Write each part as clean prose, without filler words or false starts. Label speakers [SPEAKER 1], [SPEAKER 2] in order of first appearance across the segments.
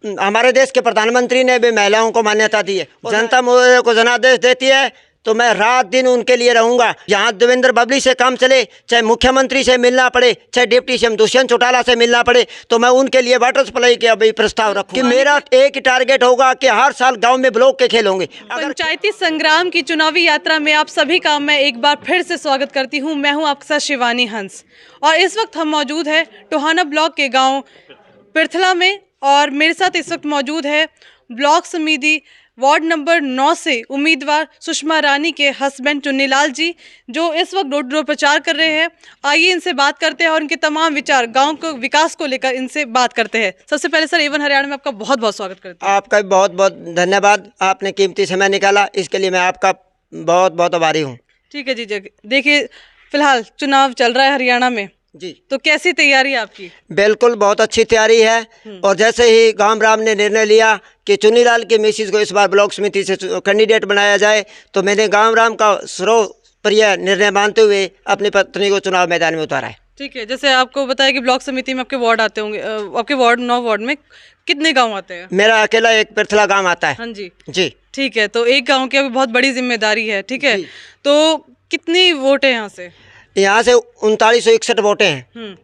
[SPEAKER 1] हमारे देश के प्रधानमंत्री ने भी महिलाओं को मान्यता दी है। जनता मुझे को जनादेश देती है तो मैं रात दिन उनके लिए रहूंगा। यहाँ देवेंद्र बबली से काम चले, चाहे मुख्यमंत्री से मिलना पड़े, चाहे डिप्टी सीएम दुष्यंत चौटाला से मिलना पड़े, तो मैं उनके लिए वाटर सप्लाई के अभी प्रस्ताव रखूँ कि मेरा एक ही टारगेट होगा कि हर साल गांव में ब्लॉक के खेल होंगे।
[SPEAKER 2] पंचायती संग्राम की चुनावी यात्रा में आप सभी का मैं एक बार फिर से स्वागत करती हूँ। मैं हूँ आपके साथ शिवानी हंस और इस वक्त हम मौजूद है टोहाना ब्लॉक के गाँव पिरथला में और मेरे साथ इस वक्त मौजूद है ब्लॉक समिति वार्ड नंबर 9 से उम्मीदवार सुषमा रानी के हस्बैंड चुन्नीलाल जी, जो इस वक्त डोर टू डोर प्रचार कर रहे हैं। आइए इनसे बात करते हैं और इनके तमाम विचार गांव को विकास को लेकर इनसे बात करते हैं। सबसे पहले सर A1 हरियाणा में आपका बहुत बहुत स्वागत करते हैं।
[SPEAKER 1] आपका बहुत बहुत धन्यवाद, आपने कीमती समय निकाला, इसके लिए मैं आपका बहुत बहुत आभारी हूँ।
[SPEAKER 2] ठीक है जी। देखिए फिलहाल चुनाव चल रहा है हरियाणा में
[SPEAKER 1] जी,
[SPEAKER 2] तो कैसी तैयारी है आपकी?
[SPEAKER 1] बिल्कुल बहुत अच्छी तैयारी है। और जैसे ही गांव राम ने निर्णय लिया कि चुन्नीलाल की मिसिज को इस बार ब्लॉक समिति से कैंडिडेट बनाया जाए, तो मैंने गांव राम का सर्वप्रिय निर्णय मानते हुए अपनी पत्नी को चुनाव मैदान में उतारा है।
[SPEAKER 2] ठीक है, जैसे आपको बताया कि ब्लॉक समिति में आपके वार्ड आते होंगे, आपके वार्ड 9 वार्ड में कितने गाँव आते हैं?
[SPEAKER 1] मेरा अकेला एक पिरथला गाँव आता है।
[SPEAKER 2] हाँ जी
[SPEAKER 1] जी
[SPEAKER 2] ठीक है, तो एक गाँव की अभी बहुत बड़ी जिम्मेदारी है। ठीक है, तो कितनी वोट है यहाँ से?
[SPEAKER 1] यहाँ से 3961 वोटें हैं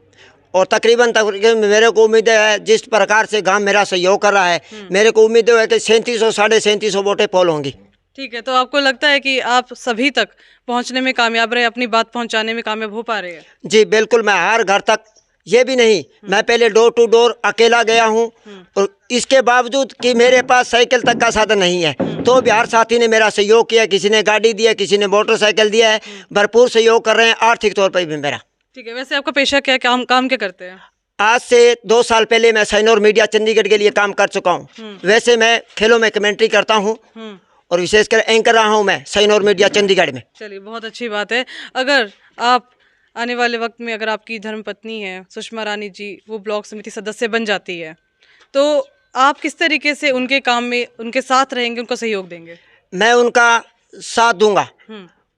[SPEAKER 1] और तकरीबन मेरे को उम्मीद है जिस प्रकार से गांव मेरा सहयोग कर रहा है, मेरे को उम्मीद है कि 3700 3750 वोटें पोल होंगी।
[SPEAKER 2] ठीक है, तो आपको लगता है कि आप सभी तक पहुंचने में कामयाब रहे, अपनी बात पहुंचाने में कामयाब हो पा रहे हैं?
[SPEAKER 1] जी बिल्कुल, मैं हर घर तक, ये भी नहीं मैं पहले डोर टू डोर अकेला गया हूँ और इसके बावजूद कि मेरे पास साइकिल तक का साधन नहीं है, तो भी हर साथी ने मेरा सहयोग किया। किसी ने गाड़ी दिया, किसी ने मोटरसाइकिल दिया है, भरपूर सहयोग कर रहे हैं आर्थिक तौर पर भी मेरा।
[SPEAKER 2] ठीक है, वैसे आपका पेशा क्या है, काम क्या करते हैं?
[SPEAKER 1] आज से 2 साल पहले मैं साइनोर मीडिया चंडीगढ़ के लिए काम कर चुका हूँ। वैसे मैं खेलों में कमेंट्री करता हूँ और विशेषकर एंकर रहा हूँ मैं साइनोर मीडिया चंडीगढ़ में।
[SPEAKER 2] चलिए, बहुत अच्छी बात है। अगर आप आने वाले वक्त में अगर आपकी धर्मपत्नी है सुषमा रानी जी, वो ब्लॉक समिति सदस्य बन जाती है, तो आप किस तरीके से उनके काम में उनके साथ रहेंगे, उनको सहयोग देंगे?
[SPEAKER 1] मैं उनका साथ दूंगा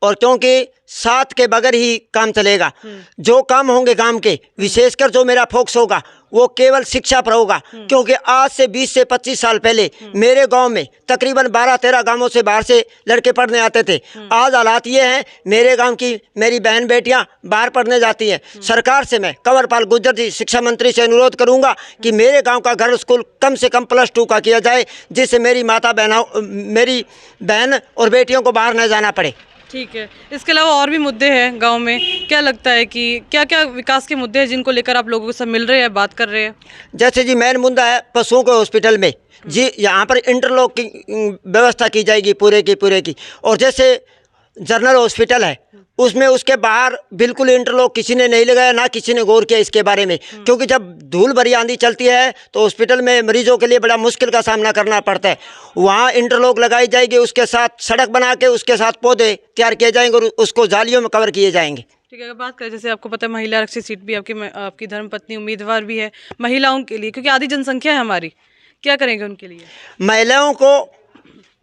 [SPEAKER 1] और क्योंकि साथ के बगैर ही काम चलेगा। जो काम होंगे काम के, विशेषकर जो मेरा फोकस होगा वो केवल शिक्षा पर होगा, क्योंकि आज से 20 से 25 साल पहले मेरे गांव में तकरीबन 12-13 गांवों से बाहर से लड़के पढ़ने आते थे। आज हालात ये हैं, मेरे गांव की मेरी बहन बेटियां बाहर पढ़ने जाती हैं। सरकार से मैं कंवरपाल गुर्जर जी शिक्षा मंत्री से अनुरोध करूंगा कि मेरे गाँव का गर्ल्स स्कूल कम से कम +2 का किया जाए, जिससे मेरी मेरी बहन और बेटियों को बाहर न जाना पड़े।
[SPEAKER 2] ठीक है, इसके अलावा और भी मुद्दे हैं गांव में, क्या लगता है कि क्या क्या विकास के मुद्दे हैं जिनको लेकर आप लोगों से मिल रहे हैं, बात कर रहे हैं?
[SPEAKER 1] जैसे जी मेन मुद्दा है पशुओं के हॉस्पिटल में जी, यहाँ पर इंटरलॉक की व्यवस्था की जाएगी पूरे की। और जैसे जनरल हॉस्पिटल है उसमें उसके बाहर बिल्कुल इंटरलॉक किसी ने नहीं लगाया, ना किसी ने गौर किया इसके बारे में, क्योंकि जब धूल भरी आंधी चलती है तो हॉस्पिटल में मरीजों के लिए बड़ा मुश्किल का सामना करना पड़ता है। वहाँ इंटरलॉक लगाई जाएगी, उसके साथ सड़क बना के उसके साथ पौधे तैयार किए जाएंगे और उसको जालियों में कवर किए जाएंगे।
[SPEAKER 2] ठीक है, अगर बात करें जैसे आपको पता है महिला आरक्षित सीट भी आपकी धर्मपत्नी उम्मीदवार भी है महिलाओं के लिए, क्योंकि आधी जनसंख्या है हमारी, क्या करेंगे उनके लिए? महिलाओं को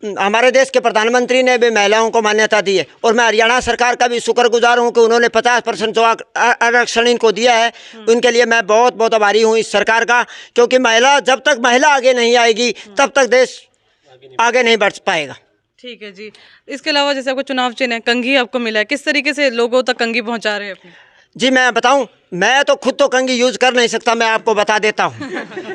[SPEAKER 1] हमारे देश के प्रधानमंत्री ने भी महिलाओं को मान्यता दी है और मैं हरियाणा सरकार का भी शुक्रगुजार हूं कि उन्होंने 50% जो आरक्षण इनको दिया है, उनके लिए मैं बहुत बहुत आभारी हूं इस सरकार का, क्योंकि जब तक महिला आगे नहीं आएगी तब तक देश आगे नहीं बढ़ पाएगा।
[SPEAKER 2] ठीक है जी, इसके अलावा जैसे आपको चुनाव चिन्ह है, कंघी आपको मिला है, किस तरीके से लोगों तक कंघी पहुँचा रहे हैं अपनी?
[SPEAKER 1] जी मैं बताऊं, मैं तो खुद तो कंघी यूज़ कर नहीं सकता, मैं आपको बता देता हूं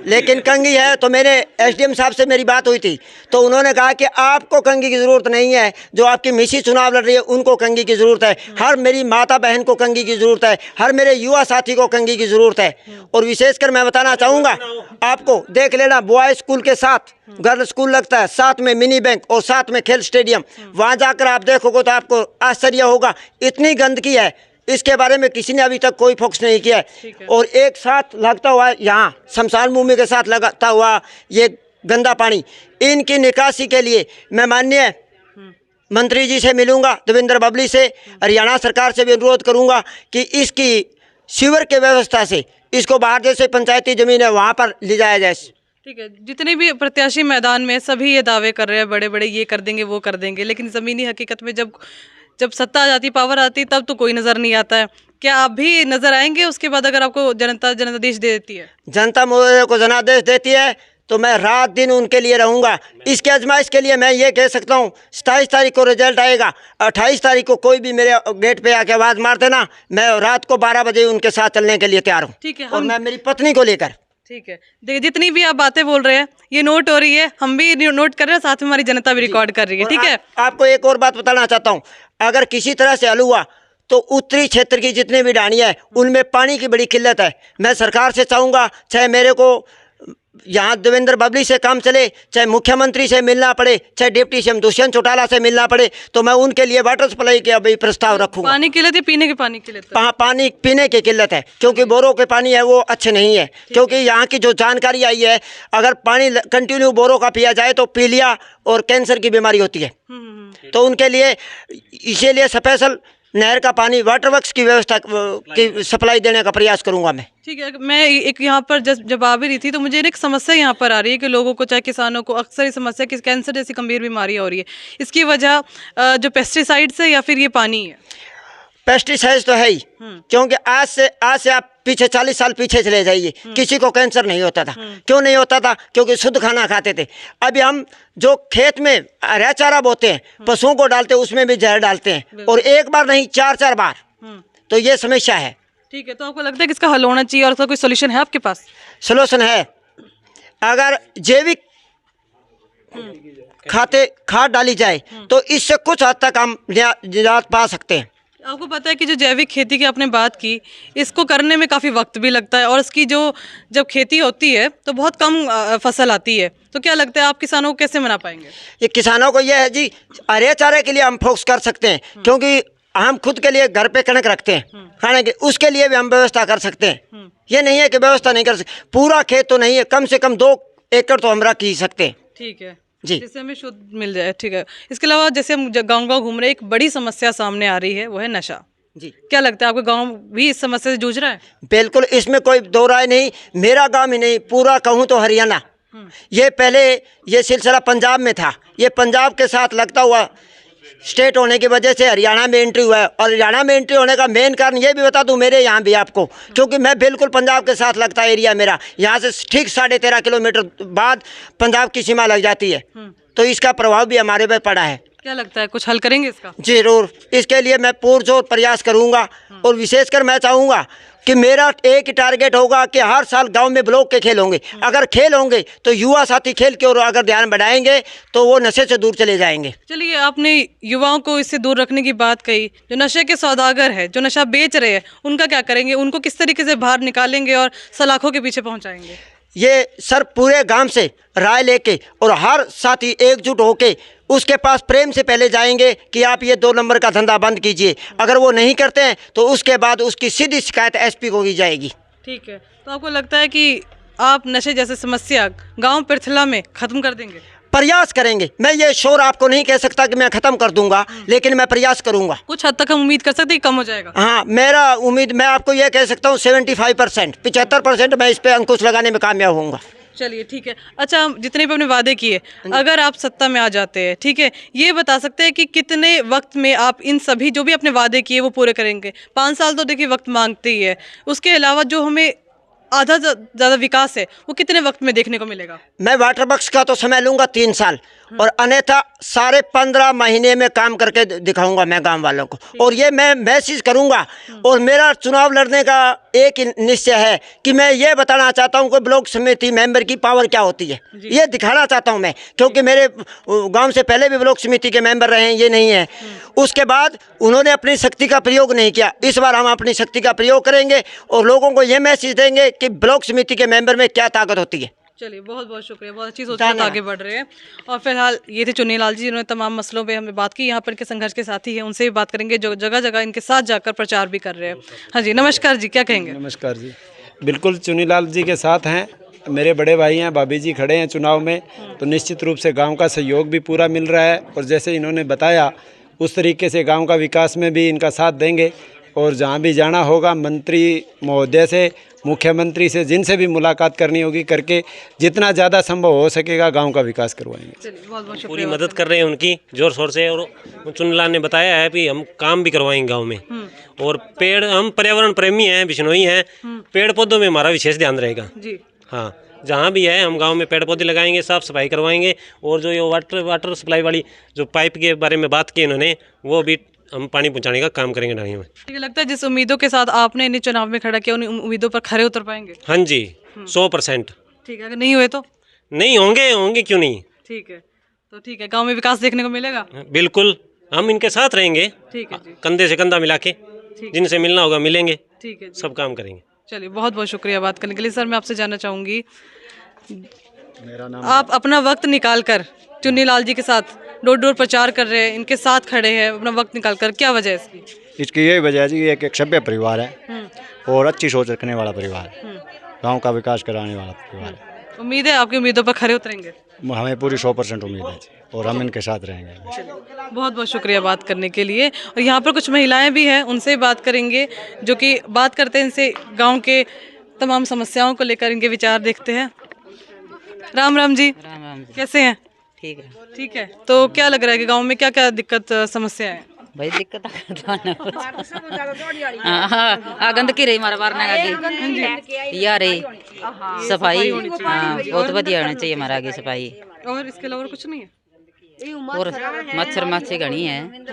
[SPEAKER 1] लेकिन कंघी है तो मेरे एसडीएम साहब से मेरी बात हुई थी, तो उन्होंने कहा कि आपको कंघी की ज़रूरत नहीं है, जो आपकी मिसी चुनाव लड़ रही है उनको कंघी की ज़रूरत है, हर मेरी माता बहन को कंघी की ज़रूरत है, हर मेरे युवा साथी को कंघी की ज़रूरत है। और विशेषकर मैं बताना चाहूँगा आपको, देख लेना बॉयज़ स्कूल के साथ गर्ल्स स्कूल लगता है, साथ में मिनी बैंक और साथ में खेल स्टेडियम, वहाँ जाकर आप देखोगे तो आपको आश्चर्य होगा, इतनी गंदगी है, इसके बारे में किसी ने अभी तक कोई फोकस नहीं किया है। और एक साथ लगता हुआ यहाँ शमशान भूमि के साथ लगता हुआ ये गंदा पानी, इनकी निकासी के लिए मैं माननीय मंत्री जी से मिलूंगा, देवेंद्र बबली से, हरियाणा सरकार से भी अनुरोध करूंगा कि इसकी सीवर के व्यवस्था से इसको बाहर जैसे पंचायती जमीन है वहाँ पर ले जाया जाए।
[SPEAKER 2] ठीक है, जितने भी प्रत्याशी मैदान में सभी ये दावे कर रहे हैं बड़े बड़े, ये कर देंगे वो कर देंगे, लेकिन ज़मीनी हकीकत में जब सत्ता आ जाती, पावर आती, तब तो कोई नज़र नहीं आता है। क्या आप भी नज़र आएंगे उसके बाद अगर आपको जनता जनादेश दे देती है?
[SPEAKER 1] जनता मुझे को जनादेश देती है तो मैं रात दिन उनके लिए रहूँगा। इसके आजमाइश के लिए मैं ये कह सकता हूँ 27 तारीख को रिजल्ट आएगा, 28 तारीख को कोई भी मेरे गेट पे आके आवाज़ मार देना, मैं रात को 12 बजे उनके साथ चलने के लिए तैयार हूँ।
[SPEAKER 2] ठीक है,
[SPEAKER 1] और मैं मेरी पत्नी को लेकर।
[SPEAKER 2] ठीक है, देखिए जितनी भी आप बातें बोल रहे हैं ये नोट हो रही है, हम भी नोट कर रहे हैं, साथ में हमारी जनता भी रिकॉर्ड कर रही है। ठीक है,
[SPEAKER 1] आपको एक और बात बताना चाहता हूँ, अगर किसी तरह से हल हुआ तो उत्तरी क्षेत्र की जितने भी ढाणियाँ हैं उनमें पानी की बड़ी किल्लत है। मैं सरकार से चाहूँगा, चाहे मेरे को यहाँ देवेंद्र बबली से काम चले, चाहे मुख्यमंत्री से मिलना पड़े, चाहे डिप्टी सीएम दुष्यंत चौटाला से मिलना पड़े, तो मैं उनके लिए वाटर सप्लाई का भी प्रस्ताव रखूँगा।
[SPEAKER 2] पानी की किल्लत है, पीने के पानी की किल्लत है?
[SPEAKER 1] पानी पीने की किल्लत है, क्योंकि बोरों के पानी है वो अच्छे नहीं है। क्योंकि यहाँ की जो जानकारी आई है, अगर पानी कंटिन्यू बोरों का पिया जाए तो पीलिया और कैंसर की बीमारी होती है। तो उनके लिए इसीलिए स्पेशल नहर का पानी वाटर वर्क्स की व्यवस्था की सप्लाई देने का प्रयास करूंगा मैं। ठीक
[SPEAKER 2] है, मैं एक यहाँ पर जब आ भी रही थी तो मुझे एक समस्या यहाँ पर आ रही है कि लोगों को, चाहे किसानों को, अक्सर ये समस्या कि कैंसर जैसी गंभीर बीमारियाँ हो रही है। इसकी वजह जो पेस्टिसाइड्स है या फिर ये पानी है?
[SPEAKER 1] पेस्टिसाइड्स तो है ही, क्योंकि आज से आप पीछे 40 साल पीछे चले जाइए, किसी को कैंसर नहीं होता था। क्यों नहीं होता था? क्योंकि शुद्ध खाना खाते थे। अभी हम जो खेत में हरा चारा बोते हैं, पशुओं को डालते हैं, उसमें भी जहर डालते हैं, और एक बार नहीं 4-4 बार। तो ये समस्या है।
[SPEAKER 2] ठीक है, तो आपको लगता है कि इसका हल होना चाहिए और उसका कोई सोल्यूशन है आपके पास?
[SPEAKER 1] सोल्यूशन है, अगर जैविक खाद डाली जाए तो इससे कुछ हद तक हम निजात पा सकते हैं।
[SPEAKER 2] आपको पता है कि जो जैविक खेती की आपने बात की, इसको करने में काफ़ी वक्त भी लगता है और इसकी जब खेती होती है तो बहुत कम फसल आती है। तो क्या लगता है आप किसानों को कैसे मना पाएंगे? ये
[SPEAKER 1] किसानों को ये है जी, हरे चारे के लिए हम फोकस कर सकते हैं, क्योंकि हम खुद के लिए घर पे कणक रखते हैं खाने के, उसके लिए भी हम व्यवस्था कर सकते हैं। ये नहीं है कि व्यवस्था नहीं कर सकते, पूरा खेत तो नहीं है, कम से कम 2 एकड़ तो हम रख ही सकते हैं।
[SPEAKER 2] ठीक है
[SPEAKER 1] जी,
[SPEAKER 2] जिससे हमें शुद्ध मिल जाए। ठीक है, इसके अलावा जैसे हम गांव-गांव घूम रहे हैं, एक बड़ी समस्या सामने आ रही है, वो है नशा। जी, क्या लगता है आपका गांव भी इस समस्या से जूझ रहा है? बिल्कुल, इसमें कोई दो राय नहीं। मेरा गांव ही नहीं, पूरा कहूँ तो हरियाणा। ये पहले ये सिलसिला पंजाब में था, ये पंजाब के साथ लगता हुआ स्टेट होने की वजह से हरियाणा में एंट्री हुआ है। और हरियाणा में एंट्री होने का मेन कारण ये भी बता दूं मेरे यहाँ भी आपको, क्योंकि मैं बिल्कुल पंजाब के साथ लगता एरिया मेरा, यहाँ से ठीक 13.5 किलोमीटर बाद पंजाब की सीमा लग जाती है। तो इसका प्रभाव भी हमारे पे पड़ा है। क्या लगता है कुछ हल करेंगे इसका? जरूर, इसके लिए मैं पुरजोर प्रयास करूँगा। और विशेषकर मैं चाहूँगा कि मेरा एक ही टारगेट होगा कि हर साल गांव में ब्लॉक के खेल होंगे। अगर खेल होंगे तो युवा साथी खेल की ओर अगर ध्यान बढ़ाएंगे तो वो नशे से दूर चले जाएंगे। चलिए, आपने युवाओं को इससे दूर रखने की बात कही, जो नशे के सौदागर है, जो नशा बेच रहे हैं, उनका क्या करेंगे? उनको किस तरीके से बाहर निकालेंगे और सलाखों के पीछे पहुँचाएंगे? ये सर पूरे गांव से राय लेके और हर साथी एकजुट होके उसके पास प्रेम से पहले जाएंगे कि आप ये 2 नंबर का धंधा बंद कीजिए। अगर वो नहीं करते हैं तो उसके बाद उसकी सीधी शिकायत एसपी को की जाएगी। ठीक है, तो आपको लगता है कि आप नशे जैसे समस्या गांव पिरथला में ख़त्म कर देंगे? प्रयास करेंगे। मैं ये श्योर आपको नहीं कह सकता कि मैं ख़त्म कर दूंगा, लेकिन मैं प्रयास करूंगा। कुछ हद तक हम उम्मीद कर सकते हैं कम हो जाएगा? हाँ, मेरा उम्मीद, मैं आपको ये कह सकता हूँ 75%, 75% मैं इस पर अंकुश लगाने में कामयाब होऊंगा। चलिए, ठीक है। अच्छा, जितने भी अपने वादे किए, अगर आप सत्ता में आ जाते हैं, ठीक है, ये बता सकते हैं कि कितने वक्त में आप इन सभी जो भी अपने वादे किए वो पूरे करेंगे? 5 साल तो देखिए वक्त मांगते ही है, उसके अलावा जो हमें आधा ज़्यादा विकास है वो कितने वक्त में देखने को मिलेगा? मैं वाटर वर्क्स का तो समय लूँगा 3 साल, और अन्यथा सारे 15 महीने में काम करके दिखाऊंगा मैं गांव वालों को। और ये मैं मैसेज करूंगा, और मेरा चुनाव लड़ने का एक निश्चय है कि मैं ये बताना चाहता हूं कि ब्लॉक समिति मेंबर की पावर क्या होती है, ये दिखाना चाहता हूं मैं, क्योंकि मेरे गांव से पहले भी ब्लॉक समिति के मेंबर रहे हैं, ये नहीं है। उसके बाद उन्होंने अपनी शक्ति का प्रयोग नहीं किया। इस बार हम अपनी शक्ति का प्रयोग करेंगे और लोगों को ये मैसेज देंगे कि ब्लॉक समिति के मेंबर में क्या ताकत होती है। चलिए, बहुत बहुत शुक्रिया, बहुत अच्छी सोच के आगे बढ़ रहे हैं। और फिलहाल ये थे चुन्नी लाल जी, जिन्होंने तमाम मसलों पे हमें बात की। यहाँ पर के संघर्ष के साथी हैं, उनसे भी बात करेंगे जो जगह जगह इनके साथ जाकर प्रचार भी कर रहे हैं। हाँ जी, नमस्कार जी, क्या कहेंगे?
[SPEAKER 3] नमस्कार जी, बिल्कुल चुन्नी लाल जी के साथ हैं, मेरे बड़े भाई हैं, भाभी जी खड़े हैं चुनाव में, तो निश्चित रूप से गाँव का सहयोग भी पूरा मिल रहा है। और जैसे इन्होंने बताया उस तरीके से गाँव का विकास में भी इनका साथ देंगे। और जहाँ भी जाना होगा मंत्री महोदय से, मुख्यमंत्री से, जिनसे भी मुलाकात करनी होगी करके जितना ज़्यादा संभव हो सकेगा गांव का विकास करवाएंगे।
[SPEAKER 4] पूरी मदद कर रहे हैं उनकी जोर शोर से। और चुन्नीलाल ने बताया है कि हम काम भी करवाएंगे गांव में। और पेड़, हम पर्यावरण प्रेमी हैं, बिश्नोई हैं, पेड़ पौधों में हमारा विशेष ध्यान रहेगा। हाँ, जहाँ भी है हम गांव में पेड़ पौधे लगाएंगे, साफ़ सफाई करवाएंगे, और जो ये वाटर सप्लाई वाली जो पाइप के बारे में बात की इन्होंने, वो भी हम पानी पहुँचाने का काम करेंगे ढाणियों में।
[SPEAKER 2] ठीक है, लगता है जिस उम्मीदों के साथ आपने इन्हें चुनाव में खड़ा किया उन उम्मीदों पर खरे उतर पाएंगे?
[SPEAKER 4] हाँ जी, 100%।
[SPEAKER 2] ठीक है, अगर नहीं हुए तो?
[SPEAKER 4] नहीं होंगे क्यों नहीं।
[SPEAKER 2] ठीक है, तो ठीक है, गांव में विकास देखने को मिलेगा?
[SPEAKER 4] बिल्कुल, हम इनके साथ रहेंगे,
[SPEAKER 2] ठीक है जी,
[SPEAKER 4] कंधे से कंधा मिला के, जिनसे मिलना होगा मिलेंगे,
[SPEAKER 2] ठीक है जी।
[SPEAKER 4] सब काम करेंगे।
[SPEAKER 2] चलिए, बहुत बहुत शुक्रिया बात करने के लिए। सर, मैं आपसे जानना चाहूँगी,
[SPEAKER 3] मेरा नाम
[SPEAKER 2] आप अपना वक्त निकाल कर चुन्नीलाल जी के साथ डोर डोर प्रचार कर रहे हैं, इनके साथ खड़े हैं अपना वक्त निकाल कर, क्या वजह है इसकी?
[SPEAKER 5] इसकी यही वजह है जी, एक सभ्य परिवार है और अच्छी सोच रखने वाला परिवार है, गांव का विकास कराने वाला परिवार है।
[SPEAKER 2] उम्मीद है आपकी उम्मीदों पर खरे उतरेंगे?
[SPEAKER 5] हमें पूरी 100% उम्मीद है जी, और हम इनके साथ रहेंगे।
[SPEAKER 2] बहुत बहुत शुक्रिया बात करने के लिए। और यहाँ पर कुछ महिलाएं भी हैं, उनसे बात करेंगे, जो कि बात करते हैं इनसे, गांव के तमाम समस्याओं को लेकर इनके विचार देखते हैं। राम राम जी।
[SPEAKER 6] राम राम जी।
[SPEAKER 2] कैसे हैं?
[SPEAKER 6] ठीक है
[SPEAKER 2] ठीक है, तो क्या लग रहा है कि गांव में क्या क्या दिक्कत समस्या है?
[SPEAKER 6] भाई, दिक्कत हाँ, गंदगी रही हमारा बार आगे या रही सफाई, हाँ बहुत बढ़िया होना चाहिए हमारा आगे सफाई,
[SPEAKER 2] और इसके अलावा कुछ नहीं है?
[SPEAKER 6] और मच्छर माछी घनी है।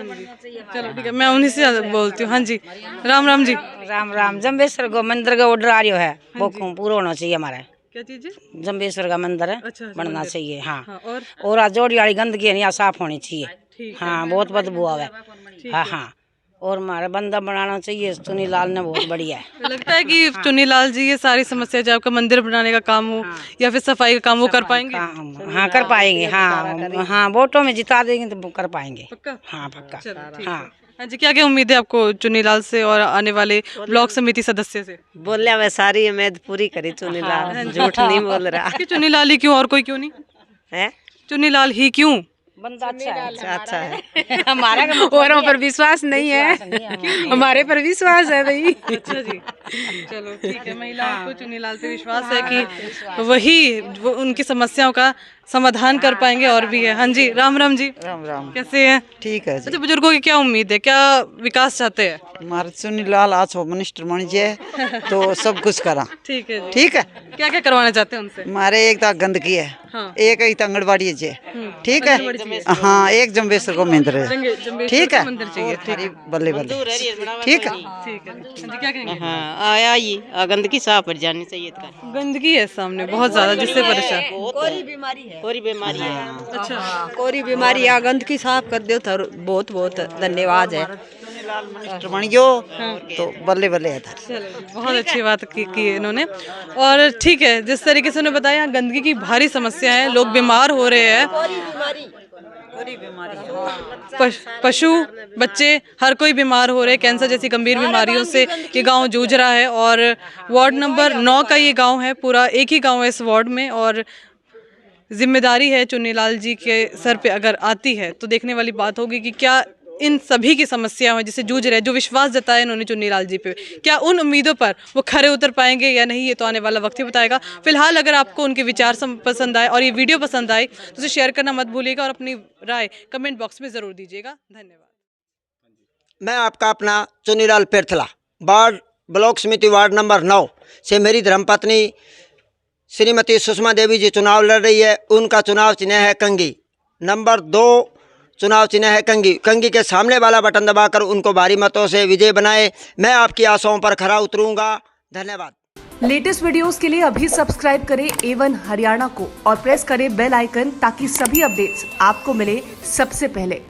[SPEAKER 2] चलो ठीक है, मैं उन्हीं से बोलती हूँ। हाँ जी, राम राम जी।
[SPEAKER 7] राम राम। जम्बेश्वर को मंदिर का ऑर्डर आ रहा है, वो पूरा होना चाहिए हमारा।
[SPEAKER 2] क्या चीज़ है?
[SPEAKER 7] जम्बेश्वर का मंदिर है,
[SPEAKER 2] अच्छा,
[SPEAKER 7] बनना चाहिए। हाँ,
[SPEAKER 2] हाँ,
[SPEAKER 7] और आज जोड़ी वाली गंदगी है यहाँ साफ होनी चाहिए।
[SPEAKER 2] ठीक
[SPEAKER 7] हाँ, बहुत बदबू आवे। हाँ हाँ, और हमारा बंदा बनाना चाहिए, चुन्नीलाल ने बहुत बढ़िया है।
[SPEAKER 2] तो लगता है कि चुन्नीलाल जी ये सारी समस्या, चाहे आपका मंदिर बनाने का काम हो या फिर सफाई का काम, वो कर पाएंगे?
[SPEAKER 7] हाँ, कर पाएंगे। हाँ हाँ, वोटों में जिता देंगे तो कर पाएंगे।
[SPEAKER 2] पक्का?
[SPEAKER 7] हाँ पक्का।
[SPEAKER 2] हाँ हाँ जी, क्या क्या उम्मीद है आपको चुन्नीलाल से और आने वाले ब्लॉक समिति सदस्य से?
[SPEAKER 8] बोलिया वह सारी उम्मीद पूरी करी चुन्नीलाल, झूठ नहीं बोल रहा
[SPEAKER 2] कि चुन्नीलाल ही क्यों, और कोई क्यों नहीं
[SPEAKER 8] है।
[SPEAKER 2] चुन्नीलाल ही क्यों?
[SPEAKER 7] बंदा अच्छा है।
[SPEAKER 8] अच्छा है।
[SPEAKER 7] हमारा
[SPEAKER 9] औरों पर विश्वास नहीं है, हमारे पर विश्वास है भाई।
[SPEAKER 2] अच्छा जी, चलो ठीक है, महिलाओं को चुन्नीलाल पे विश्वास है कि वो उनकी समस्याओं का समाधान कर पाएंगे। और भी है। हाँ जी, राम राम जी।
[SPEAKER 10] राम राम।
[SPEAKER 2] कैसे हैं?
[SPEAKER 10] ठीक है जी।
[SPEAKER 2] अच्छा, बुजुर्गों की क्या उम्मीद है, क्या विकास चाहते हैं?
[SPEAKER 10] हमारे चुन्नीलाल आज मिनिस्टर बन जाए तो सब कुछ करा।
[SPEAKER 2] ठीक है जी।
[SPEAKER 10] ठीक है,
[SPEAKER 2] क्या क्या करवाना चाहते हैं उनसे?
[SPEAKER 10] हमारे एक तो गंदगी है,
[SPEAKER 2] हाँ।
[SPEAKER 10] एक ही आंगनबाड़ी है। ठीक है, हाँ, एक जम्बेश्वर को मंदिर है। ठीक है,
[SPEAKER 2] मंदिर चाहिए। ठीक है,
[SPEAKER 10] बल्ले बल्ले। ठीक है,
[SPEAKER 2] ठीक है। हाँ जी, क्या कहेंगे?
[SPEAKER 6] हाँ, आया ये गंदगी साफ पर जानी चाहिए।
[SPEAKER 2] गंदगी है सामने बहुत ज्यादा, जिससे परेशान।
[SPEAKER 6] कोरी बीमारी है।
[SPEAKER 2] अच्छा,
[SPEAKER 8] कोरी बीमारी आ, गंदगी साफ कर दो तो बहुत बहुत धन्यवाद है।
[SPEAKER 10] चुन्नीलाल मिनिस्टर बन गयो तो बल्ले बल्ले है।
[SPEAKER 2] चलो, बहुत अच्छी बात की इन्होंने। और ठीक है, जिस तरीके से उन्होंने बताया, गंदगी की भारी समस्या है, लोग बीमार हो रहे हैं, पशु बच्चे हर कोई बीमार हो रहे हैं, कैंसर जैसी गंभीर बीमारियों से ये गांव जूझ रहा है। और वार्ड नंबर 9 का ये गांव है, पूरा एक ही गांव है इस वार्ड में, और जिम्मेदारी है चुन्नीलाल जी के सर पे अगर आती है तो देखने वाली बात होगी कि क्या इन सभी की समस्या है जिससे जूझ रहे हैं, जो विश्वास जताया इन्होंने चुन्नीलाल जी पे, क्या उन उम्मीदों पर वो खरे उतर पाएंगे या नहीं, ये तो आने वाला वक्त ही बताएगा। फिलहाल अगर आपको उनके विचार पसंद आए और ये वीडियो पसंद आए तो उसे शेयर करना मत भूलिएगा और अपनी राय कमेंट बॉक्स में ज़रूर दीजिएगा। धन्यवाद।
[SPEAKER 1] मैं आपका अपना चुन्नीलाल पिरथला, वार्ड ब्लॉक समिति वार्ड नंबर 9 से मेरी धर्मपत्नी श्रीमती सुषमा देवी जी चुनाव लड़ रही है। उनका चुनाव चिन्ह है कंगी। नंबर 2 चुनाव चिन्ह है कंगी। कंगी के सामने वाला बटन दबाकर उनको भारी मतों से विजय बनाए। मैं आपकी आशाओं पर खरा उतरूंगा। धन्यवाद।
[SPEAKER 11] लेटेस्ट वीडियोस के लिए अभी सब्सक्राइब करें A1 हरियाणा को और प्रेस करें बेल आइकन ताकि सभी अपडेट्स आपको मिले सबसे पहले।